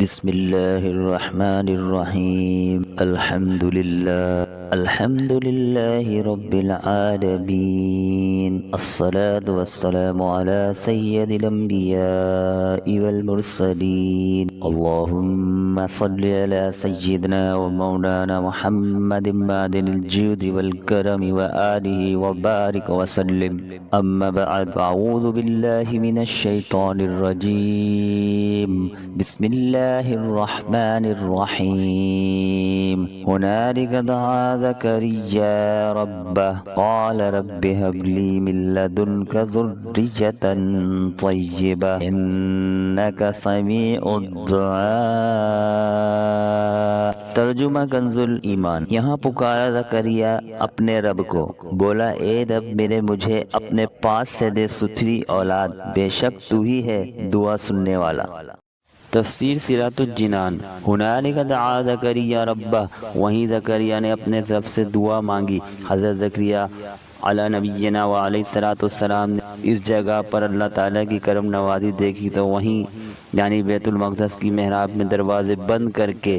بسم الله الرحمن الرحيم. الحمد لله رب العالمين. الصلاة والسلام على سيد الأنبياء والمرسلين. اللهم صل على سيدنا ومولانا محمد معدن الجود والكرم وآله وبارك وسلم. أما بعد، أعوذ بالله من الشيطان الرجيم. بسم الله الرحمن الرحيم. هنالك دعا زكريا ربه قال رب هب لي من لدنك ذرية طيبة إنك سميع الدعاء. ترجمہ کنز ایمان. یہاں پکارا زکریا اپنے رب کو، بولا اے رب میرے مجھے اپنے پاس سے دے ستھری اولاد، بے شک تو ہی ہے دعا سننے والا. تفسیر سیرۃ الجنان. ہنالک دعا زکریا ربہ، وہیں زکریا نے اپنے رب سے دعا مانگی. حضرت زکریا علی نبینا و علیہ الصلوۃ والسلام نے اس جگہ پر اللہ تعالیٰ کی کرم نوازی دیکھی تو وہیں یعنی بیت المقدس کی محراب میں دروازے بند کر کے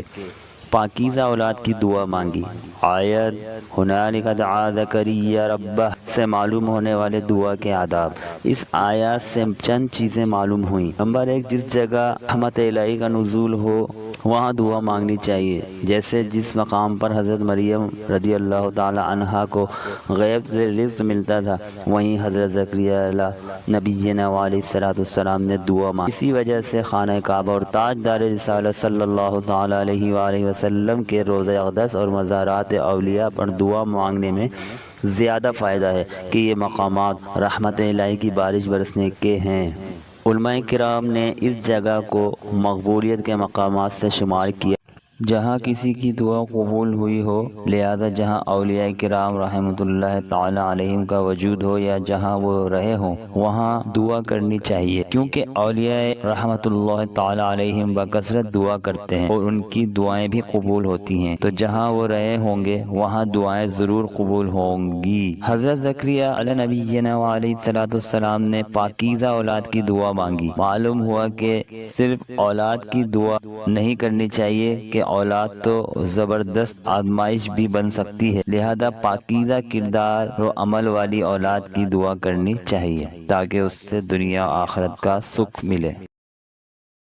پاکیزہ اولاد کی دعا مانگی. آیت ہنالک دعا زکریا ربہ سے معلوم ہونے والے دعا کے آداب. اس آیات سے چند چیزیں معلوم ہوئیں. نمبر 1، جس جگہ رحمت الہی کا نزول ہو وہاں دعا مانگنی چاہیے. جیسے جس مقام پر حضرت مریم رضی اللہ تعالی عنہا کو غیب سے رزق ملتا تھا وہیں حضرت زکریا علیہ نبینا علیہ السلام نے دعا مانگی. اسی وجہ سے خانہ کعبہ اور تاجدار رسالت صلی اللہ تعالی علیہ وآلہ وسلم کے روضہ اقدس اور مزارات اولیاء پر دعا مانگنے میں زیادہ فائدہ ہے کہ یہ مقامات رحمت الہی کی بارش برسنے کے ہیں. علماء کرام نے اس جگہ کو مقبولیت کے مقامات سے شمار کیا جہاں کسی کی دعا قبول ہوئی ہو، لہذا جہاں اولیاء کرام رحمۃ اللہ تعالی علیہم کا وجود ہو یا جہاں وہ رہے ہوں وہاں دعا کرنی چاہیے، کیونکہ اولیاء رحمۃ اللہ تعالی علیہم بکثرت دعا کرتے ہیں اور ان کی دعائیں بھی قبول ہوتی ہیں، تو جہاں وہ رہے ہوں گے وہاں دعائیں ضرور قبول ہوں گی. حضرت زکریا علیہ نبینا علیہ السلام نے پاکیزہ اولاد کی دعا مانگی. معلوم ہوا کہ صرف اولاد کی دعا نہیں کرنی چاہیے کہ اولاد تو زبردست آزمائش بھی بن سکتی ہے، لہذا پاکیزہ کردار و عمل والی اولاد کی دعا کرنی چاہیے تاکہ اس سے دنیا و آخرت کا سکھ ملے.